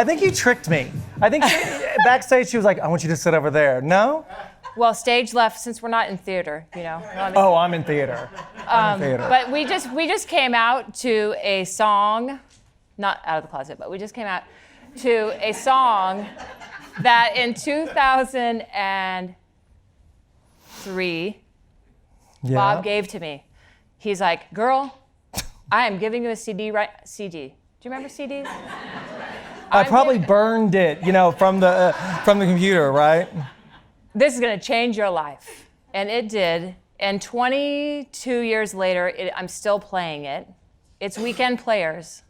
I think you tricked me. I think backstage she was like, I want you to sit over there. No? Well, stage left, since we're not in theater, you know. Oh, I'm in theater. But we just came out to a song, not out of the closet, but we just came out to a song that in 2003, Bob gave to me. He's like, girl, I am giving you a CD. CD. Do you remember CDs? I probably burned it, you know, from the computer, right? This is going to change your life. And it did. And 22 years later, I'm still playing it. It's Weekend Players.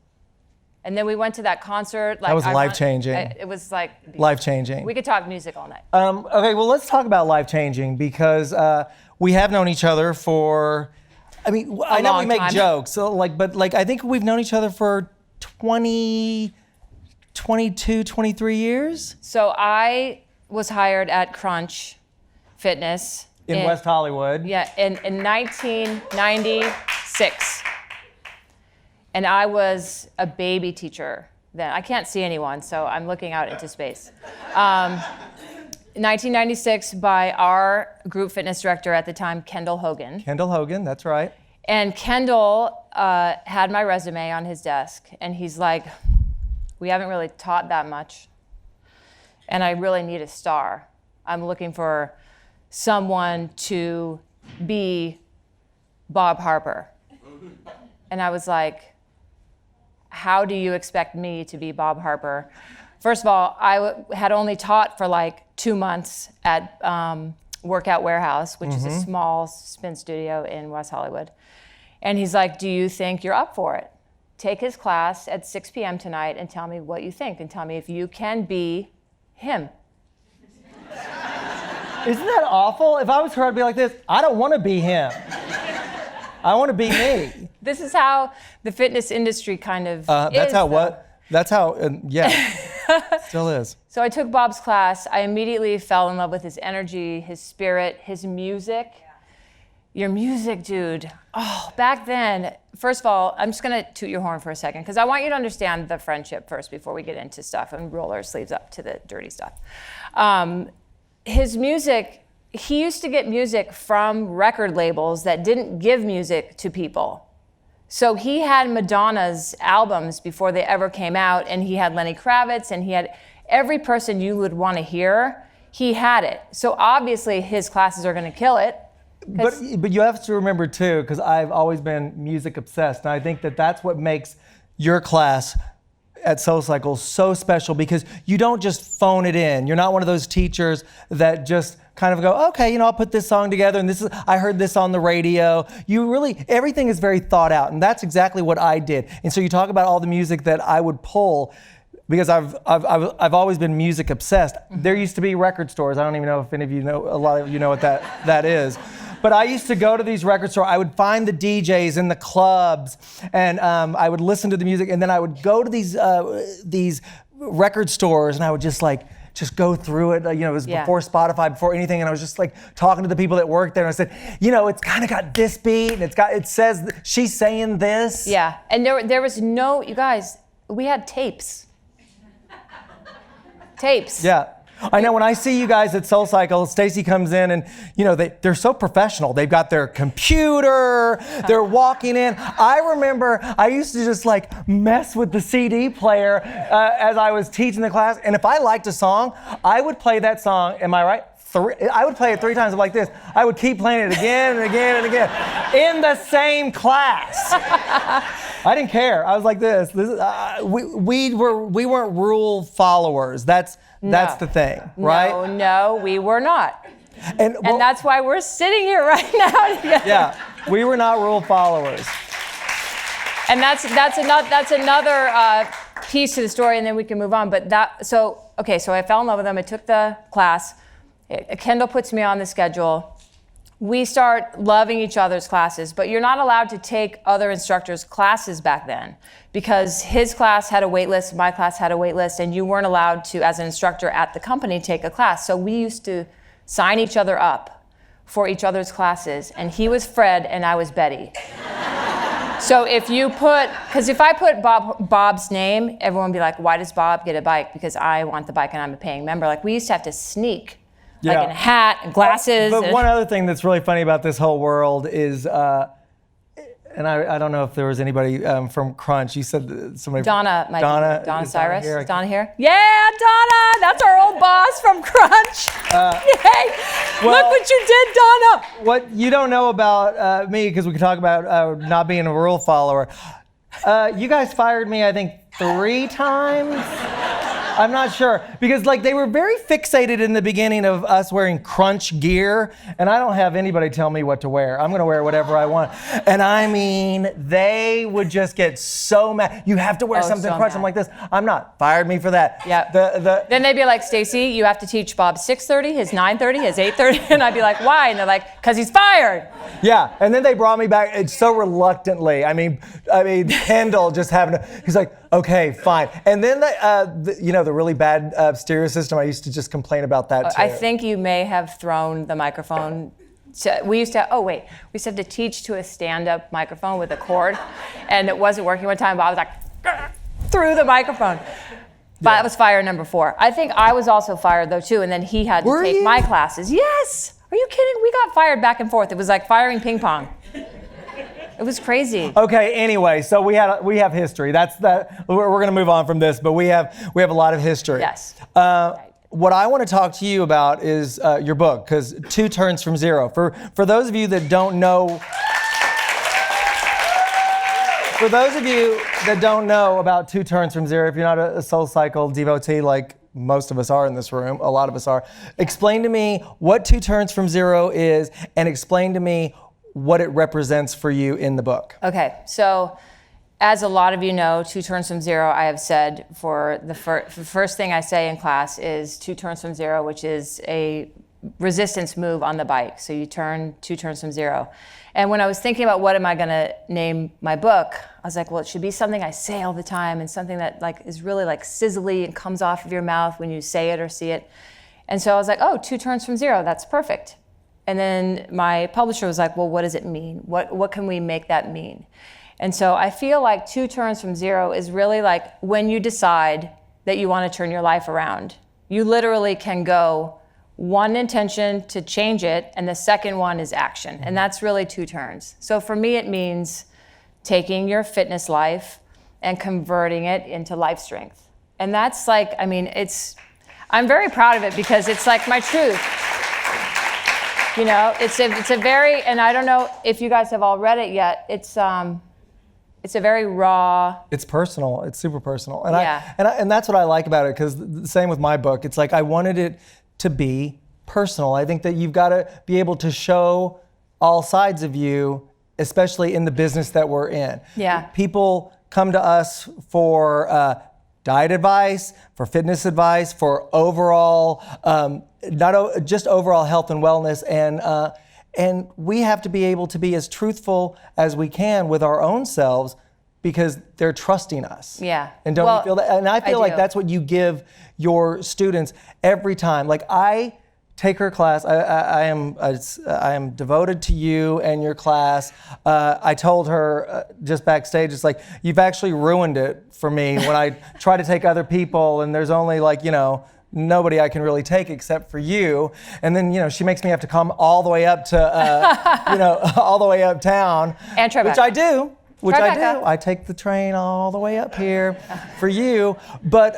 And then we went to that concert. Like, that was life-changing. It was like... life-changing. We could talk music all night. Okay, well, let's talk about life-changing because we have known each other for... I mean, I know we make jokes, so but I think we've known each other for 22, 23 years? So I was hired at Crunch Fitness. In West Hollywood. Yeah, in 1996. And I was a baby teacher then. I can't see anyone, so I'm looking out into space. 1996 by our group fitness director at the time, Kendall Hogan. Kendall Hogan, that's right. And Kendall had my resume on his desk, and he's like, we haven't really taught that much, and I really need a star. I'm looking for someone to be Bob Harper. And I was like, how do you expect me to be Bob Harper? First of all, I had only taught for like 2 months at Workout Warehouse, which is a small spin studio in West Hollywood. And he's like, do you think you're up for it? Take his class at 6 p.m. tonight and tell me what you think and tell me if you can be him. Isn't that awful? If I was her, I'd be like this, I don't want to be him. I want to be me. This is how the fitness industry kind of that's is, how though. what? That's how, yeah, still is. So I took Bob's class. I immediately fell in love with his energy, his spirit, his music. Your music, dude. Oh, back then, first of all, I'm just going to toot your horn for a second because I want you to understand the friendship first before we get into stuff and roll our sleeves up to the dirty stuff. His music, he used to get music from record labels that didn't give music to people. So he had Madonna's albums before they ever came out, and he had Lenny Kravitz, and he had every person you would want to hear, he had it. So obviously his classes are going to kill it. But you have to remember too, because I've always been music obsessed, and I think that that's what makes your class at SoulCycle so special, because you don't just phone it in. You're not one of those teachers that just kind of go, okay, you know, I'll put this song together, and I heard this on the radio. You really, everything is very thought out, and that's exactly what I did. And so you talk about all the music that I would pull, because I've always been music obsessed. There used to be record stores. I don't even know if any of you know, a lot of you know what that is. But I used to go to these record stores. I would find the DJs in the clubs, and I would listen to the music, and then I would go to these record stores, and I would just go through it. You know, it was before Spotify, before anything, and I was just like talking to the people that worked there, and I said, you know, it's kind of got this beat, and it says she's saying this. Yeah, and there was no, you guys, we had tapes. Tapes. Yeah. I know when I see you guys at SoulCycle, Stacey comes in and, you know, they're so professional. They've got their computer, they're walking in. I remember I used to just like mess with the CD player as I was teaching the class. And if I liked a song, I would play that song, am I right? I would play it 3 times like this. I would keep playing it again and again and again in the same class. I didn't care. I was like this. We weren't rule followers. That's the thing, right? No, we were not. And that's why we're sitting here right now together. Yeah, we were not rule followers. And that's another piece to the story, and then we can move on. But so I fell in love with them. I took the class. Kendall puts me on the schedule. We start loving each other's classes, but you're not allowed to take other instructors' classes back then because his class had a wait list, my class had a wait list, and you weren't allowed to, as an instructor at the company, take a class. So we used to sign each other up for each other's classes, and he was Fred and I was Betty. So if you put, because if I put Bob's name, everyone would be like, why does Bob get a bike? Because I want the bike and I'm a paying member. Like we used to have to sneak, like in a hat and glasses. But one other thing that's really funny about this whole world is, and I don't know if there was anybody from Crunch. You said somebody. Donna Cyrus. Donna here? Donna here? Yeah, Donna. That's our old boss from Crunch. Yay. Look what you did, Donna. What you don't know about me, because we can talk about not being a rule follower. You guys fired me, I think, 3 times. I'm not sure, because like they were very fixated in the beginning of us wearing Crunch gear, and I don't have anybody tell me what to wear. I'm gonna wear whatever I want. And I mean, they would just get so mad. You have to wear something so Crunch. mad. I'm like this. I'm not. Fired me for that. Yeah. Then they'd be like, Stacey, you have to teach Bob 6:30, his 9:30, his 8:30, and I'd be like, why? And they're like, because he's fired. Yeah, and then they brought me back. It's so reluctantly. I mean, Handel just having to. He's like, okay, fine. And then the really bad stereo system. I used to just complain about that too. I think you may have thrown the microphone. We used to have to teach to a stand-up microphone with a cord, and it wasn't working one time. Bob was like, threw the microphone. But that was fire number 4. I think I was also fired though too, and then he had to take my classes. Yes. Are you kidding? We got fired back and forth. It was like firing ping pong. It was crazy. Okay. Anyway, so we have history. That's that. We're going to move on from this, but we have a lot of history. Yes. What I want to talk to you about is your book, because 2 Turns from Zero. For those of you that don't know. For those of you that don't know about 2 Turns from Zero, if you're not a SoulCycle devotee like most of us are in this room, a lot of us are, explain to me what 2 Turns from Zero is, and explain to me what it represents for you in the book. Okay, so as a lot of you know, 2 Turns from Zero, I have said for the first thing I say in class is 2 turns from zero, which is a resistance move on the bike. So you turn 2 turns from zero. And when I was thinking about what am I gonna name my book, I was like, well, it should be something I say all the time and something that like is really like sizzly and comes off of your mouth when you say it or see it. And so I was like, oh, 2 turns from zero, that's perfect. And then my publisher was like, well, what does it mean? What can we make that mean? And so I feel like 2 turns from zero is really like when you decide that you want to turn your life around. You literally can go one intention to change it, and the second one is action. And that's really 2 turns. So for me, it means taking your fitness life and converting it into life strength. And that's like, I mean, I'm very proud of it because it's like my truth. You know, it's a very, and I don't know if you guys have all read it yet. It's a very raw. It's personal. It's super personal, and Yeah. and that's what I like about it. Because the same with my book. It's like I wanted it to be personal. I think that you've got to be able to show all sides of you, especially in the business that we're in. Yeah. People come to us for diet advice, for fitness advice, for overall, just overall health and wellness, and we have to be able to be as truthful as we can with our own selves because they're trusting us. Yeah. And don't you feel that? And I feel like do. that's what you give your students every time. Like I take her class. I am devoted to you and your class. I told her just backstage, it's like, you've actually ruined it for me when I try to take other people and there's only like, nobody I can really take except for you. And then, she makes me have to come all the way up to, all the way uptown. And Tribeca. Which I do. Tribeca. I take the train all the way up here for you. But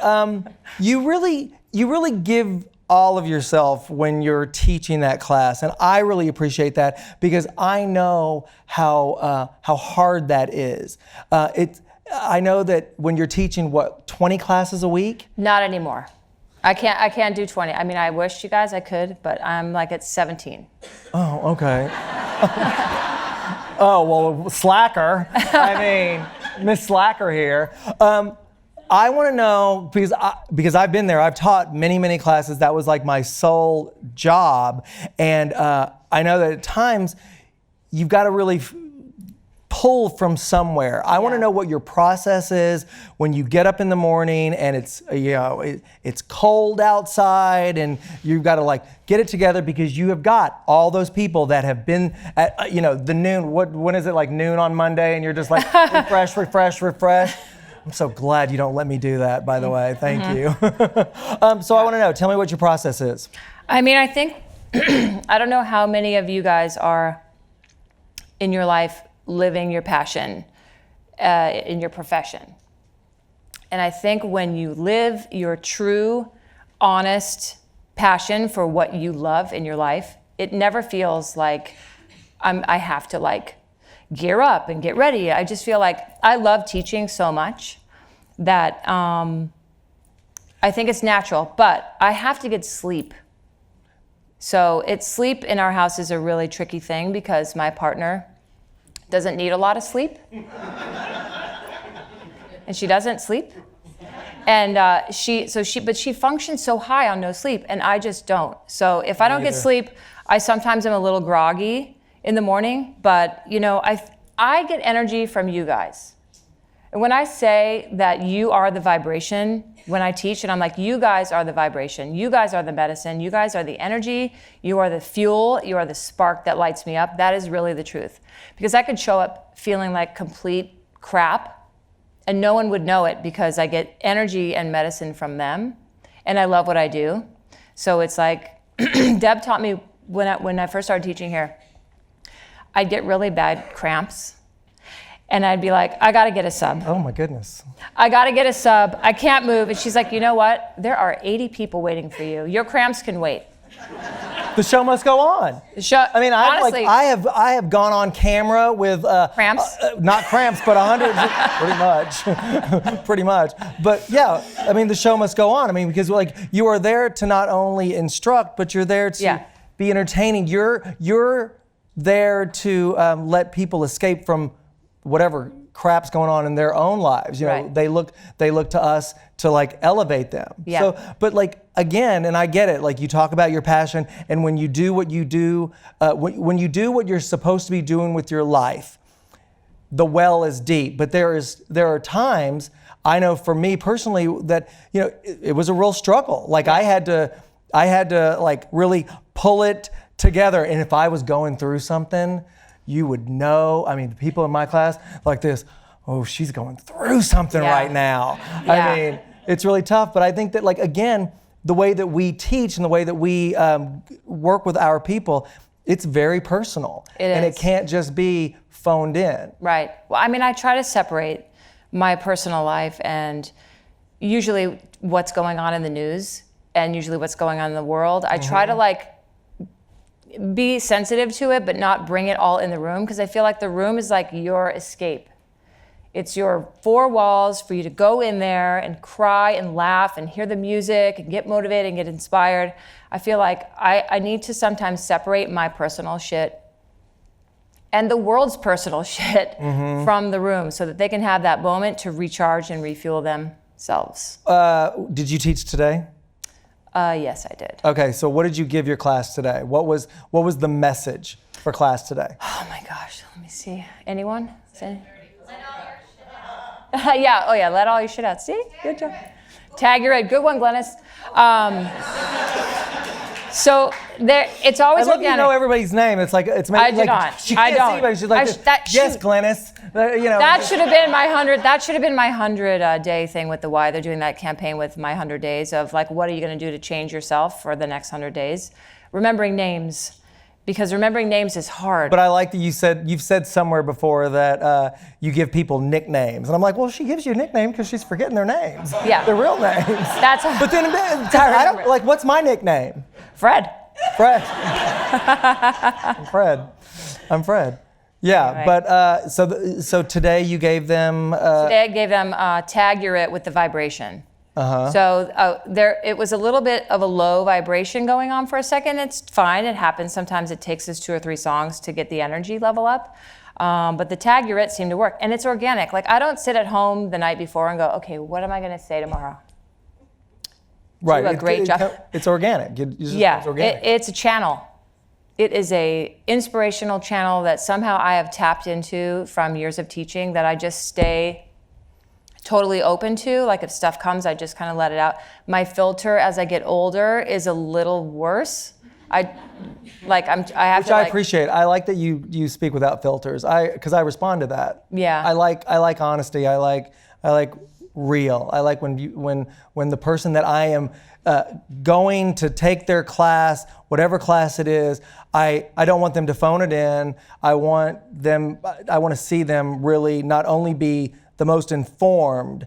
you really give all of yourself when you're teaching that class. And I really appreciate that because I know how hard that is. I know that when you're teaching, 20 classes a week? Not anymore. I can't do 20. I mean, I wish you guys I could, but I'm like at 17. Oh, okay. Oh, well, slacker. I mean, Miss Slacker here. I want to know, because I've been there, I've taught many, many classes. That was like my sole job. And I know that at times you've got to really pull from somewhere. I want to know what your process is when you get up in the morning and it's it's cold outside and you've got to like get it together because you have got all those people that have been at the noon. When is it, like noon on Monday, and you're just like refresh. I'm so glad you don't let me do that, by the way. Thank you. So I want to know, tell me what your process is. I mean, I think, I don't know how many of you guys are in your life living your passion in your profession. And I think when you live your true, honest passion for what you love in your life, it never feels like I have to like gear up and get ready. I just feel like I love teaching so much that I think it's natural, but I have to get sleep. So sleep in our house is a really tricky thing because my partner doesn't need a lot of sleep. And she doesn't sleep. And but she functions so high on no sleep, and I just don't. So if I don't get sleep, I sometimes am a little groggy in the morning, but I get energy from you guys. And when I say that you are the vibration, when I teach, and I'm like, you guys are the vibration, you guys are the medicine, you guys are the energy, you are the fuel, you are the spark that lights me up, that is really the truth. Because I could show up feeling like complete crap, and no one would know it because I get energy and medicine from them, and I love what I do. So it's like, Deb taught me when I first started teaching here, I'd get really bad cramps, and I'd be like, I gotta get a sub. Oh my goodness. I gotta get a sub, I can't move. And she's like, you know what? There are 80 people waiting for you. Your cramps can wait. The show must go on. I mean, honestly, I have gone on camera with cramps. Not cramps, but 100, pretty much. But yeah, I mean, the show must go on. I mean, because like you are there to not only instruct, but you're there to be entertaining. You're there to let people escape from whatever crap's going on in their own lives. They look to us to like elevate them. Yeah. So, but like again, and I get it. Like you talk about your passion, and when you do what you do, when you do what you're supposed to be doing with your life, the well is deep. But there are times, I know for me personally, that it was a real struggle. Like I had to like really pull it together. And if I was going through something, you would know. I mean, the people in my class like this, oh, she's going through something right now. Yeah. I mean, it's really tough. But I think that, like, again, the way that we teach and the way that we work with our people, it's very personal. And it can't just be phoned in. Right. Well, I mean, I try to separate my personal life and usually what's going on in the news and usually what's going on in the world. I try to like be sensitive to it, but not bring it all in the room, because I feel like the room is like your escape. It's your four walls for you to go in there and cry and laugh and hear the music and get motivated and get inspired. I feel like I need to sometimes separate my personal shit and the world's personal shit from the room so that they can have that moment to recharge and refuel themselves. Did you teach today? Yes, I did. Okay, so what did you give your class today? What was the message for class today? Oh my gosh, let me see. Anyone? Yeah, oh yeah, let all your shit out. See, good job. Tag your head. Good one, Glennis. So there, it's always I love organic. you know everybody's name. It's like it's maybe I do like not. she can't I don't. see anybody. She's like, yes, Glennis. That should have been my 100. That should have been my 100-day thing with the Y. They're doing that campaign with my 100 days of like, what are you going to do to change yourself for the next 100 days? Remembering names, because remembering names is hard. But I like that you've said somewhere before that you give people nicknames, and I'm like, well, she gives you a nickname because she's forgetting their names. Yeah, their real names. But then I don't like. What's my nickname? Fred. I'm Fred. Yeah, anyway. But so today you gave them. Today I gave them tag your it with the vibration. So it was a little bit of a low vibration going on for a second. It's fine. It happens. Sometimes it takes us 2 or 3 songs to get the energy level up. But the tag your it seemed to work, and it's organic. Like I don't sit at home the night before and go, okay, what am I going to say tomorrow? Right. Do a great job. It's organic. It's organic. It's a channel. it is a inspirational channel that somehow I have tapped into from years of teaching that I just stay totally open to. Like if stuff comes, I just kind of let it out. My filter as I get older is a little worse. I have Which I appreciate. I like that you speak without filters. Because I respond to that. Yeah. I like honesty. I like real. I like when the person that I am going to take their class, whatever class it is, I don't want them to phone it in. I want to see them really not only be the most informed,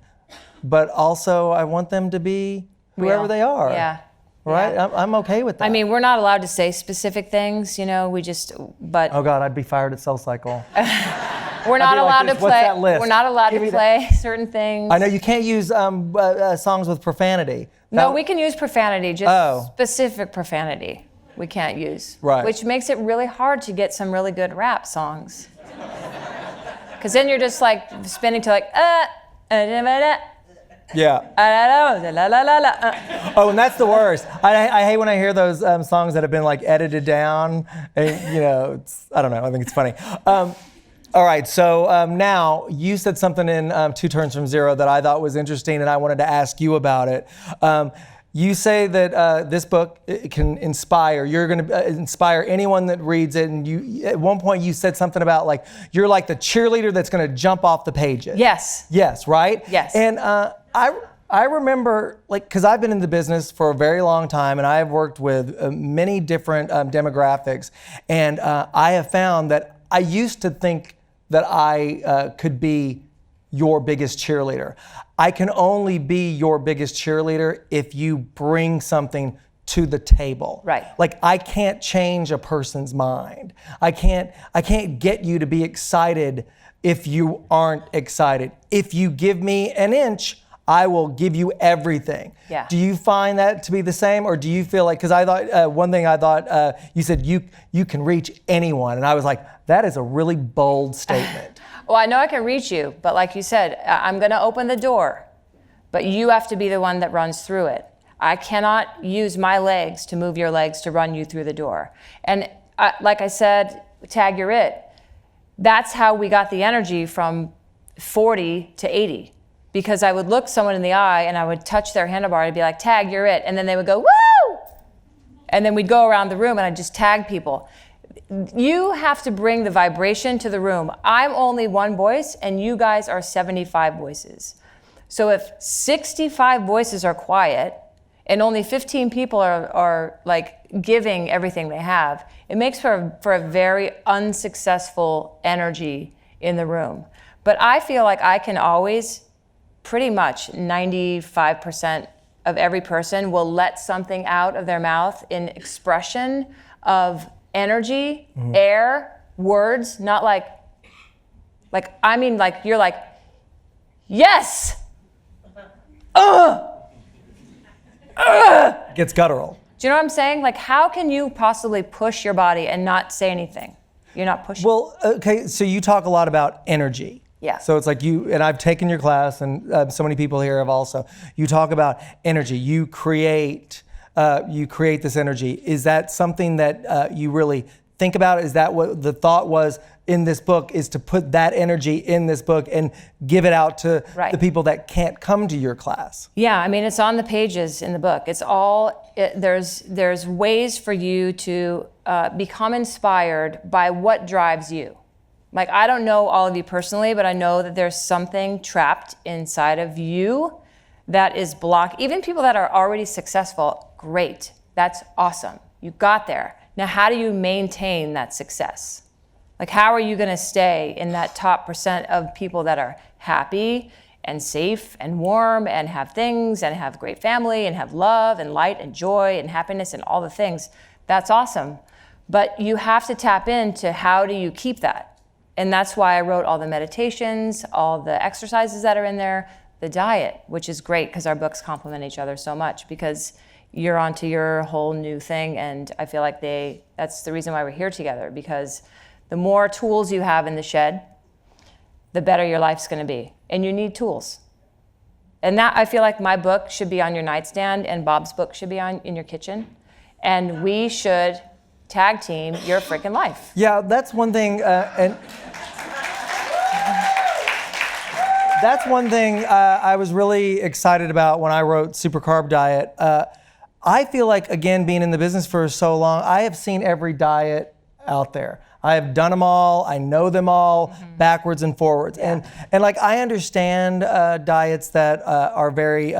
but also I want them to be whoever Real. they are. Yeah. Right? Yeah. I'm okay with that. I mean, we're not allowed to say specific things, but Oh God, I'd be fired at SoulCycle. we're not I'd be like allowed this, to "What's play. that list? We're not allowed Give to me play certain things. I know you can't use songs with profanity. No, we can use profanity, just Oh. specific profanity we can't use. Right. Which makes it really hard to get some really good rap songs. Because then you're just like spinning to like, Yeah. Oh, and that's the worst. I hate when I hear those songs that have been like edited down. And, I don't know. I think it's funny. All right. So now you said something in 2 Turns from Zero that I thought was interesting, and I wanted to ask you about it. You say that this book it can inspire. You're going to inspire anyone that reads it. And you, at one point, you said something about like you're like the cheerleader that's going to jump off the pages. Yes. Yes. Right. Yes. And I remember, because I've been in the business for a very long time, and I have worked with many different demographics, and I have found that I used to think that I could be your biggest cheerleader. I can only be your biggest cheerleader if you bring something to the table. Right. Like I can't change a person's mind. I can't get you to be excited if you aren't excited. If you give me an inch, I will give you everything. Yeah. Do you find that to be the same, or do you feel like, because I thought, one thing I thought, you said you can reach anyone, and I was like, that is a really bold statement. Well, I know I can reach you, but like you said, I'm going to open the door, but you have to be the one that runs through it. I cannot use my legs to move your legs to run you through the door. And like I said, tag you're it. That's how we got the energy from 40 to 80. Because I would look someone in the eye and I would touch their handlebar and be like, tag, you're it. And then they would go, woo! And then we'd go around the room and I'd just tag people. You have to bring the vibration to the room. I'm only one voice and you guys are 75 voices. So if 65 voices are quiet and only 15 people are like giving everything they have, it makes for a very unsuccessful energy in the room. But I feel like I can always, pretty much 95% of every person will let something out of their mouth in expression of energy, air, words, not like you're like, yes! Gets guttural. Do you know what I'm saying? Like, how can you possibly push your body and not say anything? You're not pushing. Well, okay, so you talk a lot about energy. Yeah. So it's like you, and I've taken your class, and so many people here have also. You talk about energy. You create this energy. Is that something that you really think about? Is that what the thought was in this book, is to put that energy in this book and give it out to the people that can't come to your class? Yeah, I mean, it's on the pages in the book. It's all, there's ways for you to become inspired by what drives you. Like, I don't know all of you personally, but I know that there's something trapped inside of you that is blocked. Even people that are already successful, great. That's awesome. You got there. Now, how do you maintain that success? Like, how are you going to stay in that top percent of people that are happy and safe and warm and have things and have great family and have love and light and joy and happiness and all the things? That's awesome. But you have to tap into how do you keep that? And that's why I wrote all the meditations, all the exercises that are in there, the diet, which is great because our books complement each other so much, because you're onto your whole new thing. And I feel like that's the reason why we're here together, because the more tools you have in the shed, the better your life's going to be. And you need tools. And that, I feel like my book should be on your nightstand and Bob's book should be in your kitchen. And we should tag team your freaking life. Yeah, that's one thing, and that's one thing I was really excited about when I wrote Super Carb Diet. I feel like, again, being in the business for so long, I have seen every diet out there. I have done them all. I know them all backwards and forwards. And like, I understand diets that are very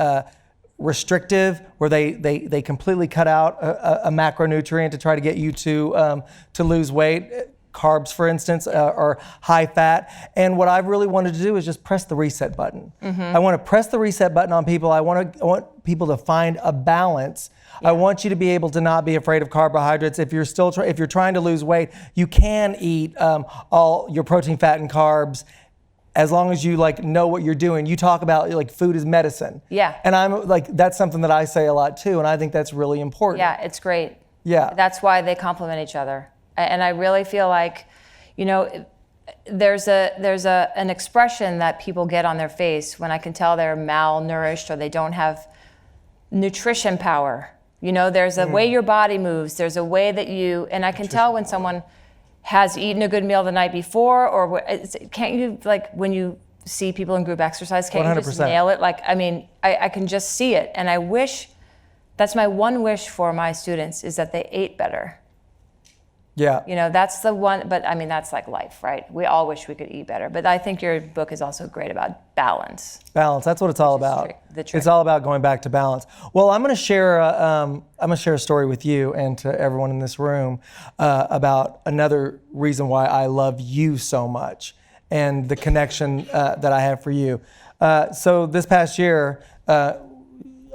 restrictive, where they completely cut out a macronutrient to try to get you to lose weight. Carbs, for instance, or high fat. And what I really wanted to do is just press the reset button. I want to press the reset button on people. I want people to find a balance. I want you to be able to not be afraid of carbohydrates. If you're still if you're trying to lose weight, you can eat all your protein, fat, and carbs, as long as you like know what you're doing. You talk about like food is medicine. Yeah. And I'm like, that's something that I say a lot too, and I think that's really important. Yeah, it's great. Yeah. That's why they complement each other. And I really feel like, you know, there's an expression that people get on their face when I can tell they're malnourished or they don't have nutrition power. You know, there's a way your body moves. There's a way that and I can tell when someone has eaten a good meal the night before, or can't you, like when you see people in group exercise, can't 100%. You just nail it? Like, I mean, I can just see it. And I wish, that's my one wish for my students, is that they ate better. Yeah. You know, that's the one, but I mean, that's like life, right? We all wish we could eat better. But I think your book is also great about balance. Balance, that's what it's all about. It's all about going back to balance. Well, I'm going to share a story with you and to everyone in this room about another reason why I love you so much and the connection that I have for you. So this past year,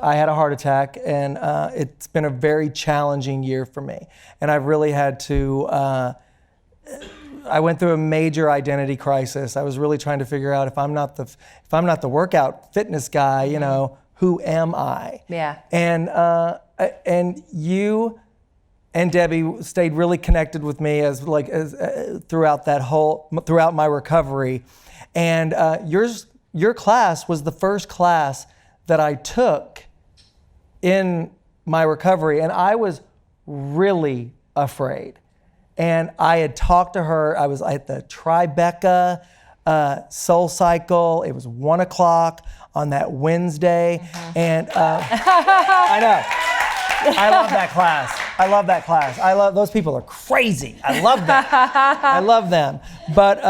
I had a heart attack, and it's been a very challenging year for me. And I've really had to, I went through a major identity crisis. I was really trying to figure out, if I'm not the workout fitness guy, you know, who am I? Yeah. And you and Debbie stayed really connected with me throughout my recovery. And your class was the first class that I took in my recovery, and I was really afraid. And I had talked to her. I was at the Tribeca SoulCycle. It was 1:00 on that Wednesday, and I know. I love that class. I love those people are crazy. I love them. I love them. But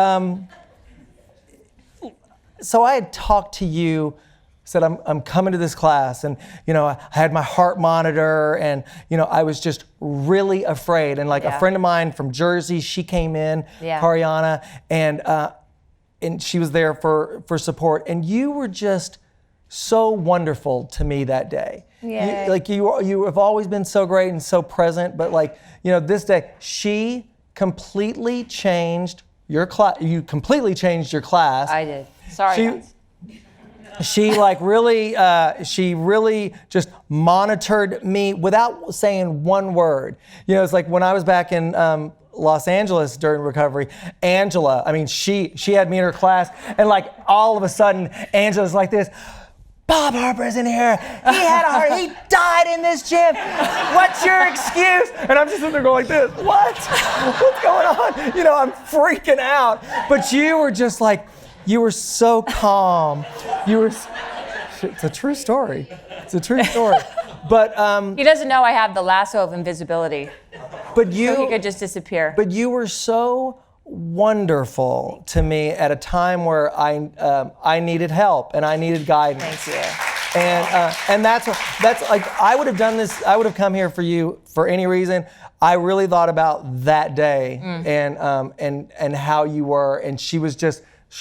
so I had talked to you. Said, I'm coming to this class, and you know, I had my heart monitor, and you know, I was just really afraid. And like a friend of mine from Jersey, she came in, Kariana, and she was there for support. And you were just so wonderful to me that day. You have always been so great and so present, but like, you know, this day she completely changed your class. You completely changed your class. I did. Sorry, guys. She really just monitored me without saying one word. You know, it's like when I was back in Los Angeles during recovery, Angela, I mean, she had me in her class, and like all of a sudden, Angela's like this, Bob Harper's in here. He had a heart, he died in this gym. What's your excuse? And I'm just sitting there going like this, what? What's going on? You know, I'm freaking out. But you were just like, you were so calm. It's a true story. It's a true story. But he doesn't know I have the lasso of invisibility. So he could just disappear. But you were so wonderful to me at a time where I needed help and I needed guidance. Thank you. And that's like, I would have done this. I would have come here for you for any reason. I really thought about that day and how you were, and she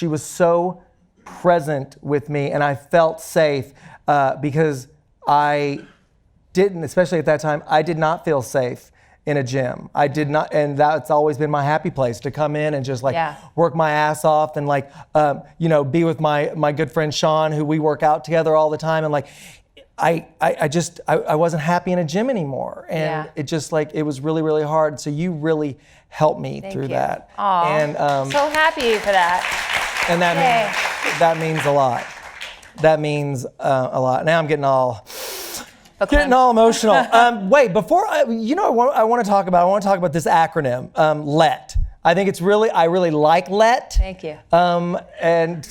was so present with me, and I felt safe because I didn't, especially at that time, I did not feel safe in a gym. I did not, and that's always been my happy place, to come in and just like work my ass off and like, you know, be with my good friend Sean, who we work out together all the time, and like, I wasn't happy in a gym anymore, and it just like, it was really, really hard. So you really helped me through that. Aww, and so happy for that. And that means a lot. That means a lot. Now I'm getting all Getting all emotional. Wait, before I want to talk about this acronym, LET. I think I really like LET. Thank you. And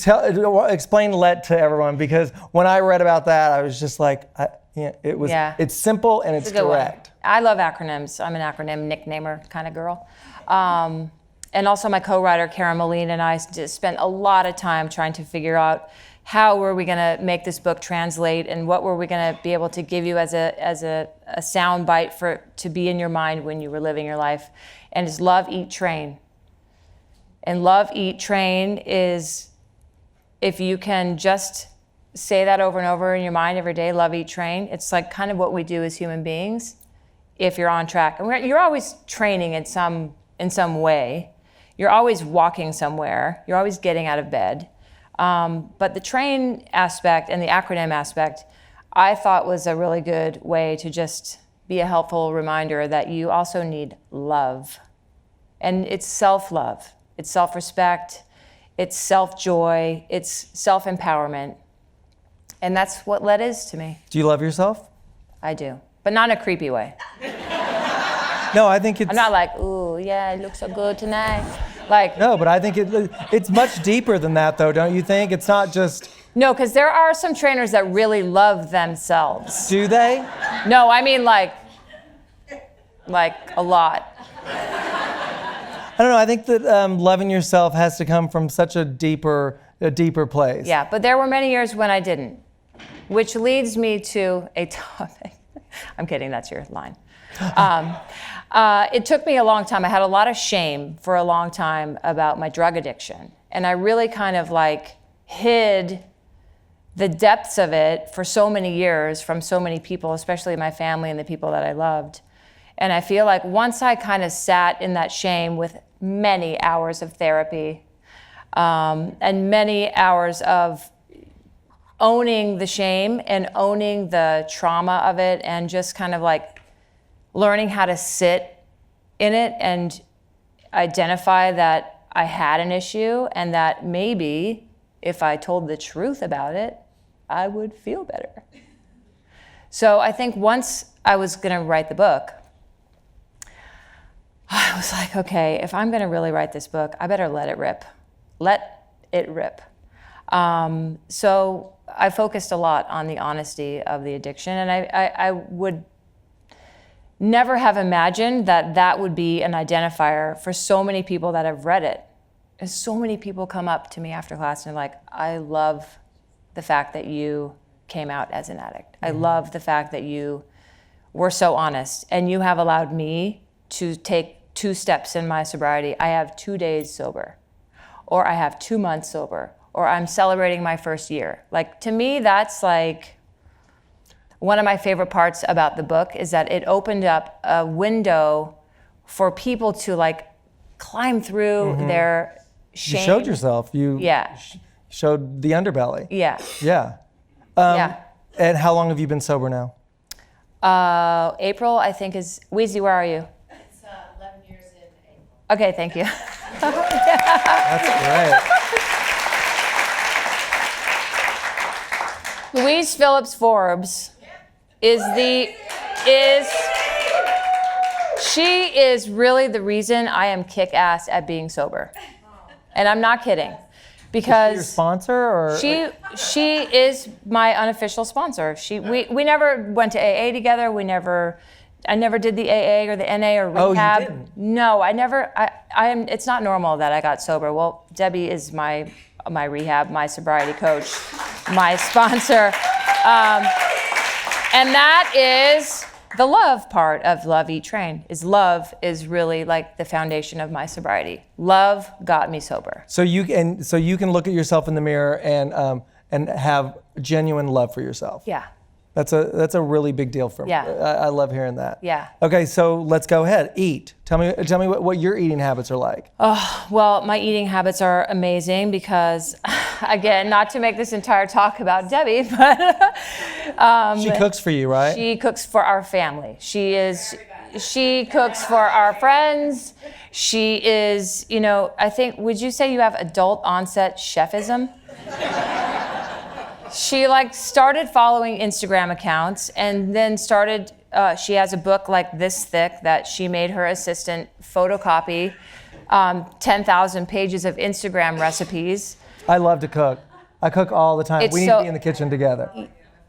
explain LET to everyone, because when I read about that, I was just like, it's simple and it's direct. I love acronyms. I'm an acronym nicknamer kind of girl. And also my co-writer, Karen Moline, and I just spent a lot of time trying to figure out how were we going to make this book translate, and what were we going to be able to give you as a sound bite to be in your mind when you were living your life. And it's love, eat, train. And love, eat, train is, if you can just say that over and over in your mind every day, love, eat, train, it's like kind of what we do as human beings if you're on track. And you're always training in some way. You're always walking somewhere. You're always getting out of bed. But the train aspect and the acronym aspect, I thought was a really good way to just be a helpful reminder that you also need love. And it's self-love, it's self-respect, it's self-joy, it's self-empowerment. And that's what LET is to me. Do you love yourself? I do, but not in a creepy way. No, I think it's... I'm not like, ooh, yeah, you look so good tonight. Like, no, but I think it's much deeper than that, though, don't you think? It's not just... No, because there are some trainers that really love themselves. Do they? No, I mean like a lot. I don't know. I think that loving yourself has to come from such a deeper place. Yeah, but there were many years when I didn't, which leads me to a topic. I'm kidding. That's your line. It took me a long time. I had a lot of shame for a long time about my drug addiction. And I really kind of like hid the depths of it for so many years from so many people, especially my family and the people that I loved. And I feel like once I kind of sat in that shame with many hours of therapy and many hours of owning the shame and owning the trauma of it and just kind of like learning how to sit in it and identify that I had an issue and that maybe if I told the truth about it, I would feel better. So I think once I was going to write the book, I was like, okay, if I'm going to really write this book, I better let it rip. Let it rip. So I focused a lot on the honesty of the addiction, and I would never have imagined that that would be an identifier for so many people that have read it. And so many people come up to me after class and they're like, I love the fact that you came out as an addict. I love the fact that you were so honest, and you have allowed me to take 2 steps in my sobriety. I have 2 days sober, or I have 2 months sober, or I'm celebrating my first year. Like, to me, that's like one of my favorite parts about the book is that it opened up a window for people to like climb through their shame. You showed yourself. You showed the underbelly. Yeah. Yeah. And how long have you been sober now? April, I think, is... Weezy, where are you? It's 11 years in April. Okay, thank you. That's great. Louise Phillips Forbes she is really the reason I am kick-ass at being sober. And I'm not kidding. Because is she your sponsor, or she is my unofficial sponsor. We never went to AA together. I never did the AA or the NA or rehab. Oh, you didn't? No, I never. It's not normal that I got sober. Well, Debbie is my rehab, my sobriety coach, my sponsor, and that is the love part of Love, Eat, Train. Love is really like the foundation of my sobriety. Love got me sober. So you can look at yourself in the mirror and have genuine love for yourself. Yeah. That's a really big deal for me. Yeah. I love hearing that. Yeah. Okay, so let's go ahead. Eat. Tell me what your eating habits are like. Oh, well, my eating habits are amazing because, again, not to make this entire talk about Debbie, but she cooks for you, right? She cooks for our family. She cooks for our friends. She is, I think, would you say you have adult onset chefism? she like started following Instagram accounts and then started, she has a book like this thick that she made her assistant photocopy 10,000 pages of Instagram recipes. I love to cook. I cook all the time. It's We need so- to be in the kitchen together.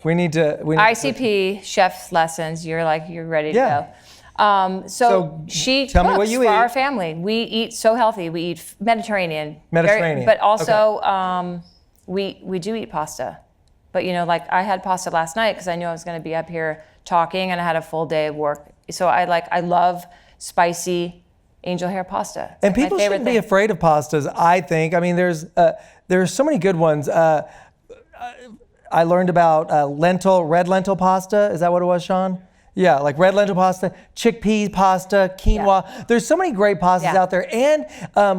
We need to. ICP, chef's lessons, you're ready to Yeah. go. So she tell me cooks what you for eat. our family. We eat so healthy. We eat Mediterranean. Mediterranean, But also, we do eat pasta. But like I had pasta last night because I knew I was going to be up here talking and I had a full day of work. So I love spicy angel hair pasta. And My people favorite shouldn't be thing. afraid of pastas, I think. I mean, there's so many good ones. I learned about red lentil pasta. Is that what it was, Sean? Yeah, like red lentil pasta, chickpea pasta, quinoa. Yeah. There's so many great pastas Yeah. out there. And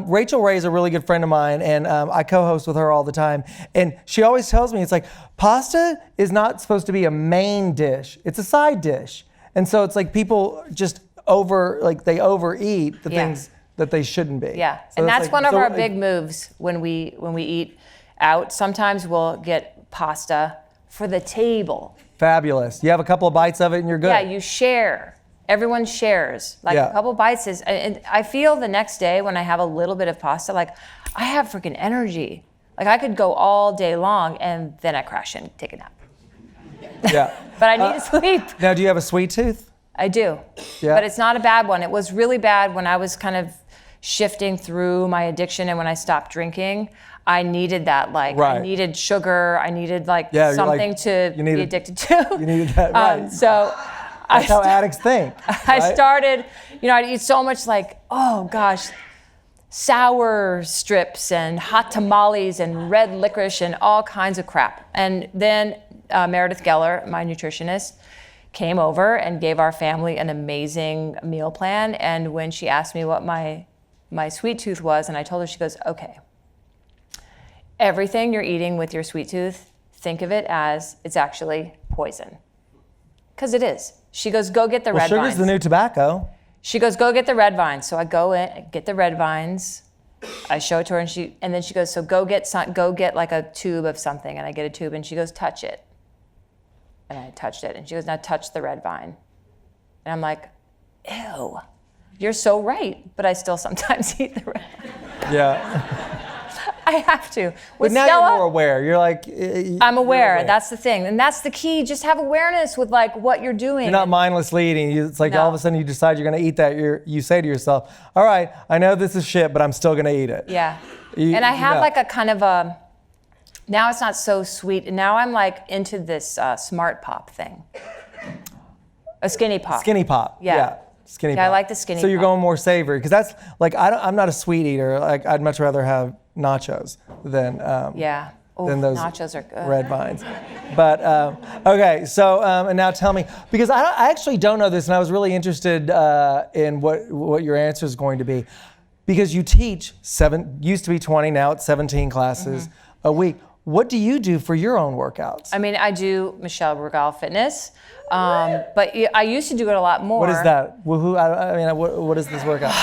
Rachel Ray is a really good friend of mine, and I co-host with her all the time. And she always tells me, it's like, pasta is not supposed to be a main dish. It's a side dish. And so it's like people just they overeat the Yeah. things that they shouldn't be. Yeah, So and it's that's like- one of so, our like, big moves when we eat out. Sometimes we'll get pasta for the table. Fabulous. You have a couple of bites of it and you're good. Yeah, you share. Everyone shares. Like Yeah. a couple bites is, and I feel the next day when I have a little bit of pasta, like I have freaking energy. Like I could go all day long and then I crash and take a nap. Yeah. But I need to sleep. Now, do you have a sweet tooth? I do. Yeah. But it's not a bad one. It was really bad when I was kind of shifting through my addiction and when I stopped drinking. I needed that, I Right. needed sugar. I needed Yeah, you're something like, to you be needed- addicted to. You needed that, right. So That's how addicts think. I right? started, I'd eat so much oh gosh, sour strips and hot tamales and red licorice and all kinds of crap. And then Meredith Geller, my nutritionist, came over and gave our family an amazing meal plan. And when she asked me what my sweet tooth was, and I told her, she goes, okay, everything you're eating with your sweet tooth, think of it as it's actually poison. Because it is. She goes, go get the red Sugar's vines. the new tobacco. She goes, go get the red vines. So I go in, get the red vines. I show it to her, and then she goes, so go get like a tube of something. And I get a tube, and she goes, touch it. And I touched it, and she goes, now touch the red vine. And I'm like, ew, you're so right. But I still sometimes eat the red vine. Yeah. I have to. But With now Stella, you're more aware. You're like, I'm aware. aware. That's the thing. And that's the key. Just have awareness with what you're doing. You're not mindlessly eating. It's like No. all of a sudden you decide you're going to eat that. You say to yourself, all right, I know this is shit, but I'm still going to eat it. Yeah. You- And I have yeah. a kind of a, now it's not so sweet. Now I'm into this Smart Pop thing. A Skinny Pop. Skinny pop. Yeah. Skinny Yeah, I pop. like the Skinny So you're Pop. going more savory. Because that's I'm not a sweet eater. Like I'd much rather have nachos than Yeah. Oh, than those nachos are good. red vines. But okay, so and now tell me, because I actually don't know this, and I was really interested in what your answer is going to be, because you teach used to be 20, now it's 17 classes Mm-hmm. a week. What do you do for your own workouts? I mean, I do Michelle Brugal Fitness, but I used to do it a lot more. What is that? What is this workout?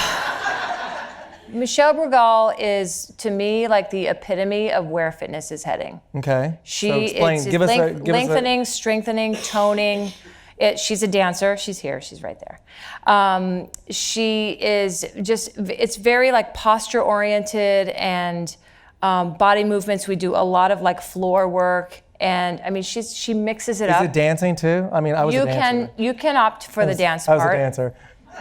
Michelle Brugal is, to me, the epitome of where fitness is heading. Okay. She so explain. it's Give us a lengthening, strengthening, toning. She's a dancer. She's here. She's right there. She is it's very posture oriented and body movements. We do a lot of floor work. And I mean, she mixes it up. Is it dancing too? I mean, I was a dancer. You can opt for the dance I was part. a dancer.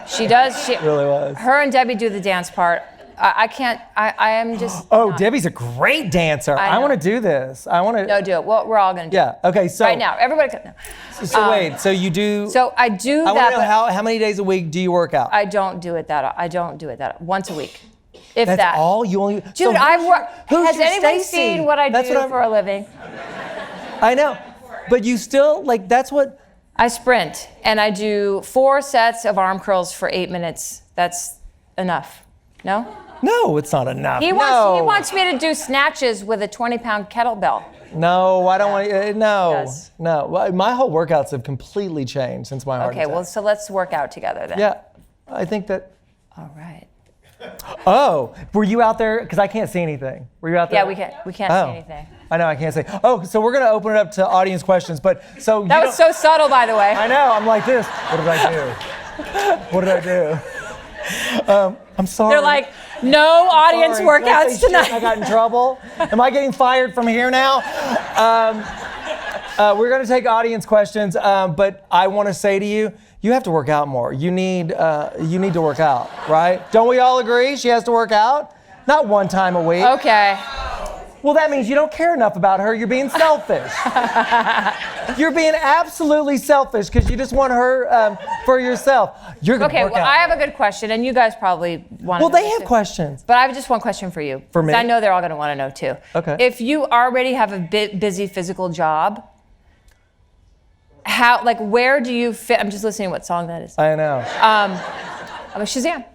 She does. She Really was. Her and Debbie do the dance part. I can't. I am just. Oh, not. Debbie's a great dancer. I know. want to do this. I want to. No, do it. Well, we're all gonna do Yeah. it. Okay. So Right now, everybody. No. So wait. So you do. So I do I that. want to know but how many days a week do you work out? I don't do it that. Once a week, if That's that. all you only. Dude, so I've worked. who's Has your anybody Stacey? seen what I That's do what I'm- for a living? I know, but you still that's what. I sprint and I do 4 sets of arm curls for 8 minutes. That's enough. No? No, it's not enough. He no. wants me to do snatches with a 20-pound kettlebell. No, I don't want. No, Yes. no. Well, my whole workouts have completely changed since my heart Okay, attack. well, so let's work out together then. Yeah, I think that. All right. Oh, were you out there? Because I can't see anything. Were you out there? Yeah, we can't Oh. see anything. I know I can't say. Oh, so we're gonna open it up to audience questions. But so That was so subtle, by the way. I know. I'm like this. What did I do? What did I do? I'm sorry. They're like, no audience Sorry. Did I workouts say shit and tonight. I got in trouble. Am I getting fired from here now? We're going to take audience questions, but I want to say to you, you have to work out more. You need to work out, right? Don't we all agree she has to work out? Not one time a week. Okay. Well, that means you don't care enough about her. You're being selfish. You're being absolutely selfish because you just want her for yourself. You're going to Okay, work well, out. I have a good question, and you guys probably want to Well, know they this have too. questions. But I have just one question for you. For me? 'Cause I know they're all going to want to know too. Okay. If you already have a busy physical job, where do you fit? I'm just listening to what song that is. I know. Shazam.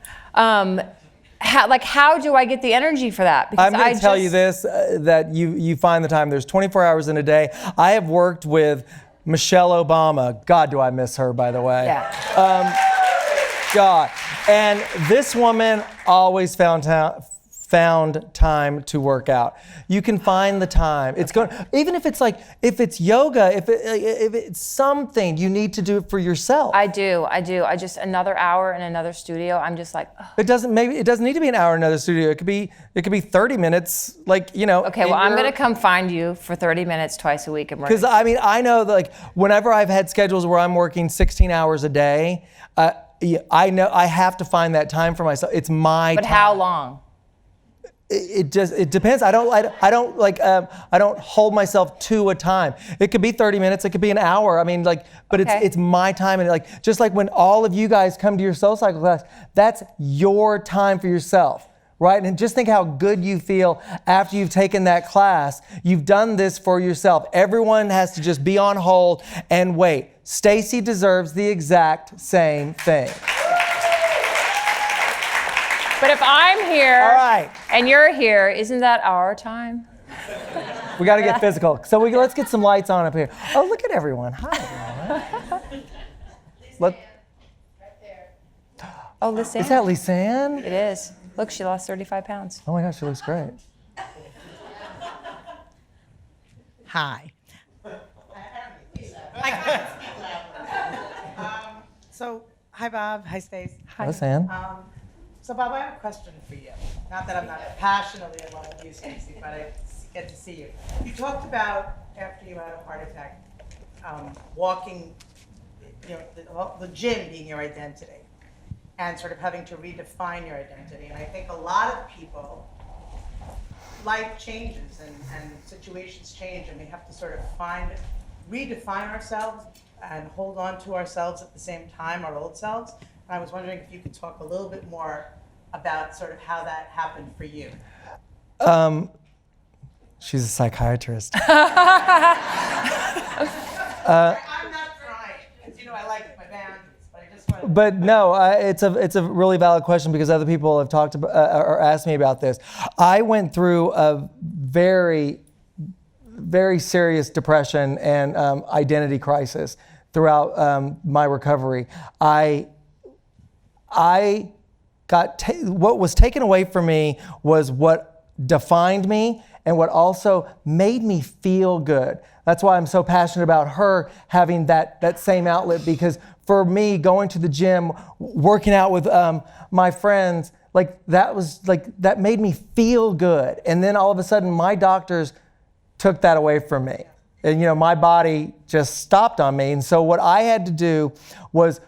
How do I get the energy for that? Because I'm going to tell you this, that you find the time. There's 24 hours in a day. I have worked with Michelle Obama. God, do I miss her, by the way. Yeah. God. And this woman always found time to work out. You can find the time. It's going, even if it's yoga, if it's something, you need to do it for yourself. I do. I just another hour in another studio. I'm just like, ugh. It doesn't need to be an hour in another studio. It could be 30 minutes, Okay, well, I'm going to come find you for 30 minutes twice a week. Because I know that whenever I've had schedules where I'm working 16 hours a day, I know I have to find that time for myself. It's my time. But how long? It depends. I don't hold myself to a time. It could be 30 minutes. It could be an hour. But Okay. it's my time. And just like when all of you guys come to your SoulCycle class, that's your time for yourself, right? And just think how good you feel after you've taken that class. You've done this for yourself. Everyone has to just be on hold and wait. Stacey deserves the exact same thing. But if I'm here All right. and you're here, isn't that our time? We got to get physical. So let's get some lights on up here. Oh, look at everyone. Hi, everyone. Right there. Oh, listen. Is that Lisanne? It is. Look, she lost 35 pounds. Oh my gosh, she looks great. Hi. Hi, Bob. Hi, Stace. Hi. Lisanne. So, Bob, I have a question for you. Not that I'm not passionately in love with you, Stacey, but I get to see you. You talked about, after you had a heart attack, walking, the gym being your identity, and sort of having to redefine your identity. And I think a lot of people, life changes and situations change, and we have to sort of redefine ourselves and hold on to ourselves at the same time, our old selves. And I was wondering if you could talk a little bit more about sort of how that happened for you. She's a psychiatrist. I'm not trying, because I like my boundaries, but I just want to. But no, it's a really valid question because other people have talked about or asked me about this. I went through a very, very serious depression and identity crisis throughout my recovery. What was taken away from me was what defined me and what also made me feel good. That's why I'm so passionate about her having that same outlet, because for me, going to the gym, working out with my friends, that made me feel good. And then all of a sudden, my doctors took that away from me. And my body just stopped on me. And so what I had to do was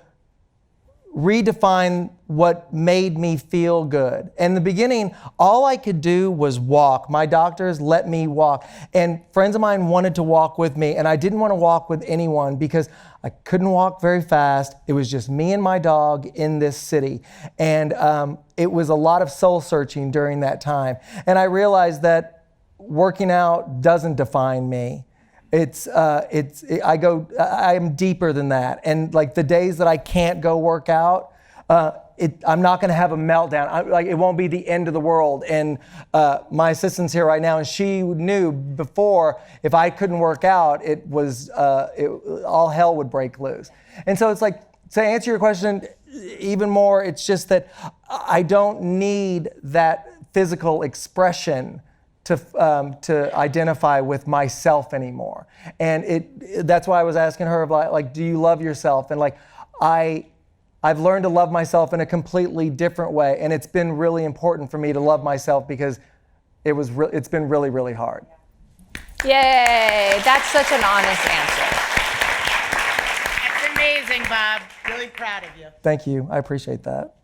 redefine what made me feel good. In the beginning, all I could do was walk. My doctors let me walk. And friends of mine wanted to walk with me, and I didn't want to walk with anyone because I couldn't walk very fast. It was just me and my dog in this city. And it was a lot of soul searching during that time. And I realized that working out doesn't define me. I'm deeper than that. And the days that I can't go work out, I'm not going to have a meltdown. It won't be the end of the world. And my assistant's here right now, and she knew before if I couldn't work out, all hell would break loose. And so it's to answer your question even more, it's just that I don't need that physical expression to identify with myself anymore. And that's why I was asking her about, like, do you love yourself? And like, I've learned to love myself in a completely different way. And it's been really important for me to love myself because it's been really, really hard. Yay, that's such an honest answer. That's amazing, Bob. Really proud of you. Thank you, I appreciate that.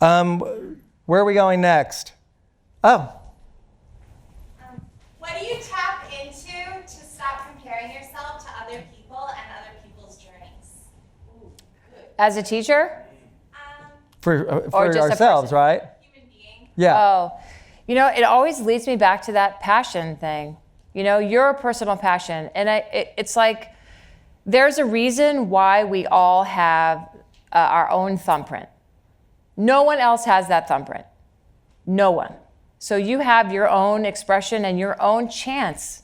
Where are we going next? Oh. What do you tap into to stop comparing yourself to other people and other people's journeys? Ooh, good. As a teacher? For just a ourselves, person. right? Human being. Yeah. Oh, you know, it always leads me back to that passion thing. You know, your personal passion. And it's like, there's a reason why we all have our own thumbprint. No one else has that thumbprint. No one. So you have your own expression and your own chance